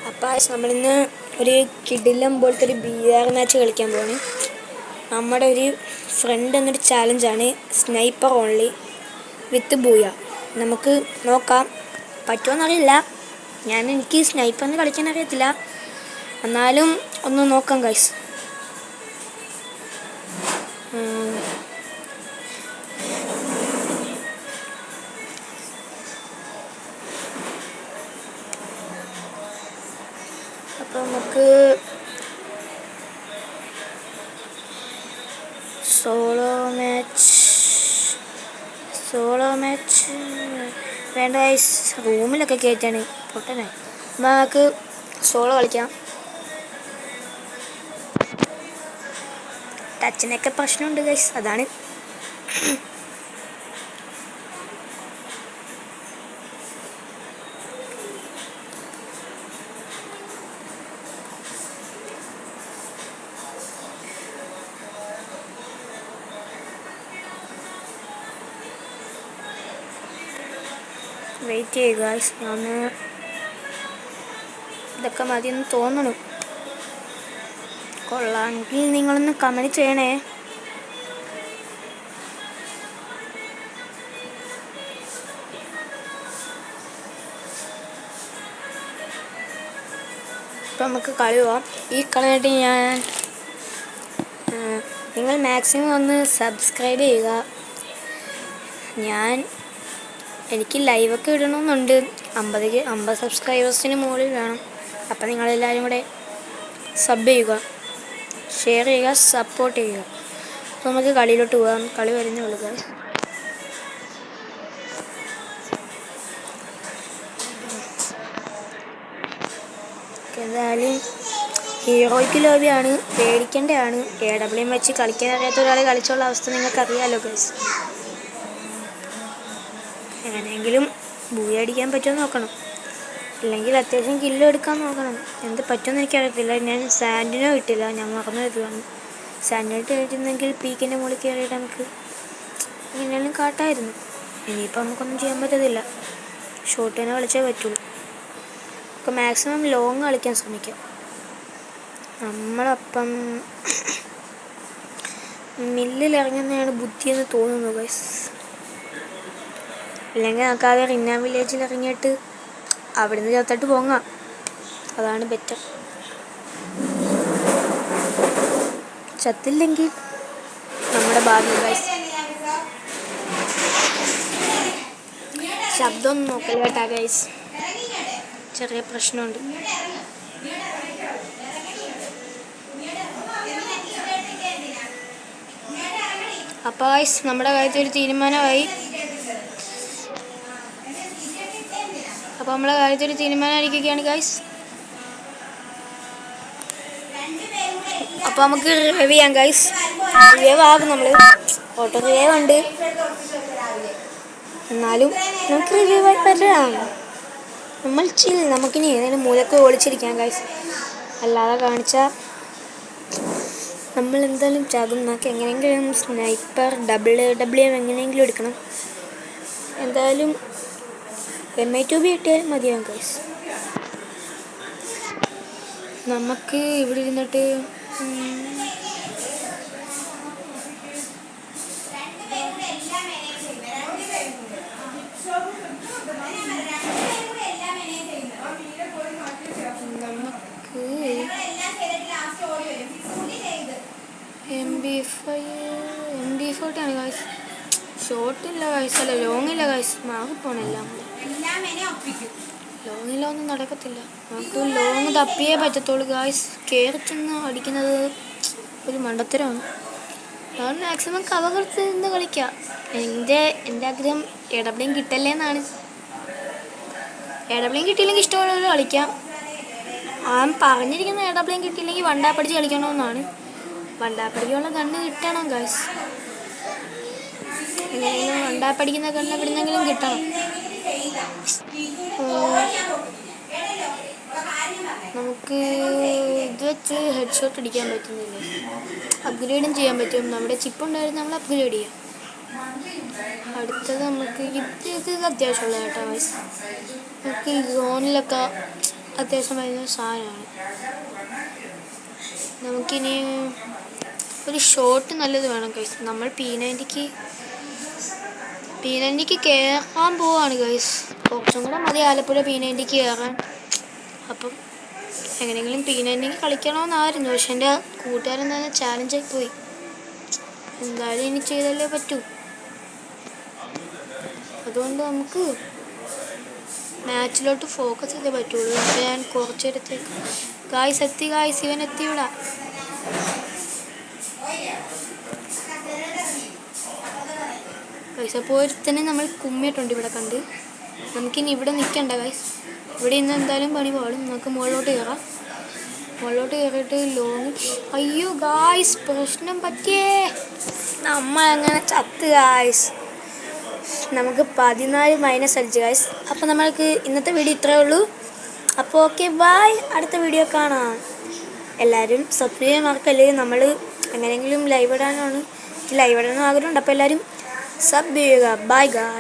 അപ്പോൾ നമ്മളിന്ന് ഒരു കിടിലം പോലത്തെ ഒരു BR മാച്ച് കളിക്കാൻ പോവാണ്. നമ്മുടെ ഒരു ഫ്രണ്ട് എന്നൊരു ചാലഞ്ചാണ്, സ്നൈപ്പർ ഓൺലി വിത്ത് ബൂയ. നമുക്ക് നോക്കാം, പറ്റുമോയെന്നറിയില്ല. എനിക്ക് സ്നൈപ്പറിന് കളിക്കാൻ അറിയത്തില്ല, എന്നാലും ഒന്ന് നോക്കാം ഗൈസ്. അപ്പോൾ നമുക്ക് സോളോ മാച്ച് വേണ്ട ഗൈസ്, റൂമിലൊക്കെ കയറ്റാണ് പൊട്ടനെ. അപ്പോൾ നമുക്ക് സോളോ കളിക്കാം. ടച്ചിനൊക്കെ പ്രശ്നമുണ്ട് ഗൈസ്, അതാണ്. വെയിറ്റ് ചെയ്യുക ഗൈസ്, ഞാൻ ഇതൊക്കെ മതിയെന്ന് തോന്നണു. കൊള്ളാമെങ്കിൽ നിങ്ങളൊന്ന് കമൻറ്റ് ചെയ്യണേ. ഇപ്പം നമുക്ക് കളി പോവാം. ഈ കളിയായിട്ട് നിങ്ങൾ മാക്സിമം ഒന്ന് സബ്സ്ക്രൈബ് ചെയ്യുക. എനിക്ക് ലൈവൊക്കെ ഇടണമെന്നുണ്ട്. 50 സബ്സ്ക്രൈബേഴ്സിന് മുകളിൽ വേണം. അപ്പം നിങ്ങളെല്ലാവരും കൂടെ സബ് ചെയ്യുക, ഷെയർ ചെയ്യുക, സപ്പോർട്ട് ചെയ്യുക. അപ്പോൾ നമുക്ക് കളിയിലോട്ട് പോകാം. കളി വരുന്നേ ഉള്ളൂ. എന്തായാലും ഹീറോയ്ക്ക് ലോബിയാണ്, പേടിക്കേണ്ടതാണ്. AW വെച്ച് കളിക്കാൻ അറിയാത്ത ഒരാൾ കളിച്ചുള്ള അവസ്ഥ നിങ്ങൾക്കറിയാമല്ലോ ഗൈസ്. എങ്ങനെയെങ്കിലും ബൂയ അടിക്കാൻ പറ്റുമോ നോക്കണം, ഇല്ലെങ്കിൽ അത്യാവശ്യം കില്ലും എടുക്കാൻ നോക്കണം. എന്ത് പറ്റുമെന്ന് എനിക്കറിയത്തില്ല. ഞാൻ സാൻഡിനോ കിട്ടില്ല, ഞാൻ മറന്നു വരുവാണ്. സാൻഡിനോട്ട് കഴിച്ചിരുന്നെങ്കിൽ പീക്കിൻ്റെ മുകളിൽ കയറിയിട്ട് നമുക്ക് എങ്ങനെയാലും കാട്ടായിരുന്നു. ഇനിയിപ്പോൾ നമുക്കൊന്നും ചെയ്യാൻ പറ്റത്തില്ല, ഷോട്ട് തന്നെ കളിച്ചേ പറ്റുള്ളൂ. അപ്പോൾ മാക്സിമം ലോങ് കളിക്കാൻ ശ്രമിക്കാം. നമ്മളപ്പം മില്ലിൽ ഇറങ്ങുന്നതാണ് ബുദ്ധിയെന്ന് തോന്നുന്നു ഗൈസ്. അല്ലെങ്കിൽ നമുക്കാകെ റിന്ന വില്ലേജിൽ ഇറങ്ങിയിട്ട് അവിടുന്ന് ചത്തിട്ട് പോങ്ങാം, അതാണ് ബെറ്റർ. ചത്തില്ലെങ്കിൽ നമ്മുടെ ഭാഗ്യം ഗൈസ്. ശബ്ദമൊന്നും നോക്കല് കേട്ടാ ഗൈസ്, ചെറിയ പ്രശ്നമുണ്ട്. അപ്പോൾ ഗൈസ് നമ്മുടെ കാര്യത്തിൽ തീരുമാനമായി. അപ്പോൾ നമ്മളെ കാര്യത്തിൽ തീരുമാനമായിരിക്കുകയാണ് ഗൈസ്. അപ്പോൾ നമുക്ക് റിവൈവ് ചെയ്യാം ഗൈസ്. റിവൈവ് ആകും, നമ്മൾ ഓട്ടോ റിവൈവ് ഉണ്ട്, എന്നാലും നമുക്ക് റിവൈവ് ആയി പറ്റാം. നമ്മൾ നമുക്കിനി ഏതെങ്കിലും മൂലക്ക് ഒളിച്ചിരിക്കാം ഗൈസ്. അല്ലാതെ കാണിച്ചാൽ നമ്മൾ എന്തായാലും ചാകും. നമുക്ക് എങ്ങനെയെങ്കിലും സ്നൈപ്പർ WM എങ്ങനെയെങ്കിലും എടുക്കണം. എന്തായാലും MI2B കിട്ടിയാലും മതിയാകും ഗൈസ്. നമുക്ക് ഇവിടെ ഇരുന്നിട്ട് MB40 ആണ് ഗൈസ്. ഷോട്ടില്ല ഗൈസ്, അല്ല ലോങ്ങില്ല ഗൈസ്, മാറിപ്പോണെല്ലാം. ലോങ്ങിലൊന്നും നടക്കത്തില്ല, നമുക്ക് ലോങ് തപ്പിയേ പറ്റത്തുള്ളൂ ഗൈസ്. കയറി ചെന്ന് അടിക്കുന്നത് ഒരു മണ്ടത്തരമാണ്. അതുകൊണ്ട് മാക്സിമം കവർ എടുത്ത് നിന്ന് കളിക്കാം. എൻ്റെ ആഗ്രഹം AW കിട്ടല്ലേ എന്നാണ്. AW കിട്ടിയില്ലെങ്കിൽ ഇഷ്ടമുള്ളവർ കളിക്കാം. പറഞ്ഞിരിക്കുന്ന AW കിട്ടിയില്ലെങ്കിൽ വണ്ടാപ്പടിച്ച് കളിക്കണമെന്നാണ്. വണ്ടാപ്പടിക്കുള്ള കണ്ണ് കിട്ടണം ഗൈസ്. എങ്ങനെയെങ്കിലും വണ്ടാപ്പടിക്കുന്ന കണ്ണ് എവിടുന്നെങ്കിലും കിട്ടണം. നമുക്ക് ഇത് വെച്ച് ഹെഡ് ഷോട്ട് അടിക്കാൻ പറ്റുന്നില്ല. അപ്ഗ്രേഡും ചെയ്യാൻ പറ്റും. നമ്മുടെ ചിപ്പ് ഉണ്ടായിരുന്നു, നമ്മൾ അപ്ഗ്രേഡ് ചെയ്യാം. അടുത്തത് നമുക്ക് ഇത് അത്യാവശ്യമുള്ള കേട്ടോ ഗൈസ്. നമുക്ക് സോണിലൊക്കെ അത്യാവശ്യം വരുന്ന സാധനമാണ്. നമുക്കിനി ഒരു ഷോട്ട് നല്ലത് വേണം ഗൈസ്. നമ്മൾ P90ക്ക് കയറാൻ പോവാണ് ഗൈസ്. കുറച്ചും കൂടെ മതി ആലപ്പുഴ P90ക്ക് കയറാൻ. അപ്പം എങ്ങനെയെങ്കിലും P90ക്ക് കളിക്കണമെന്നായിരുന്നു. പക്ഷെ എൻ്റെ കൂട്ടുകാരൻ തന്നെ ചാലഞ്ചായി പോയി. എന്തായാലും ഇനി ചെയ്തല്ലേ പറ്റൂ. അതുകൊണ്ട് നമുക്ക് മാച്ചിലോട്ട് ഫോക്കസ് ചെയ്തേ പറ്റുള്ളൂ. അപ്പോൾ ഞാൻ കുറച്ചെടുത്തേക്ക് ഗായ്സ് എത്തി. ഗായ്സ് ഇവൻ എത്തിയൂടാ. ഗൈസ് അപ്പോൾ ഒരുത്തന്നെ നമ്മൾ കുമ്മിയിട്ടുണ്ട് ഇവിടെ കണ്ട്. നമുക്കിനി ഇവിടെ നിൽക്കണ്ട ഗൈസ്. ഇവിടെ ഇന്ന് എന്തായാലും പണി പാടും. നമുക്ക് മുകളിലോട്ട് കയറാം. മുകളിലോട്ട് കയറിയിട്ട് ലോങ്. അയ്യോ ഗായ്സ് പ്രശ്നം പറ്റിയേ. നമ്മൾ അങ്ങനെ ചത്ത് ഗായ്സ്. നമുക്ക് 14 അടിച്ച് ഗായ്സ്. അപ്പോൾ നമ്മൾക്ക് ഇന്നത്തെ വീഡിയോ ഇത്രയേ ഉള്ളൂ. അപ്പോൾ ഓക്കെ ബൈ. അടുത്ത വീഡിയോ കാണാം. എല്ലാവരും സബ്സ്ക്രൈബ് ചെയ്യാൻ മറക്കല്ലേ. നമ്മൾ എങ്ങനെയെങ്കിലും ലൈവ് ഇടാനും ആഗ്രഹമുണ്ട്. അപ്പോൾ എല്ലാവരും സബ് ചെയ്യുക. Bye guys.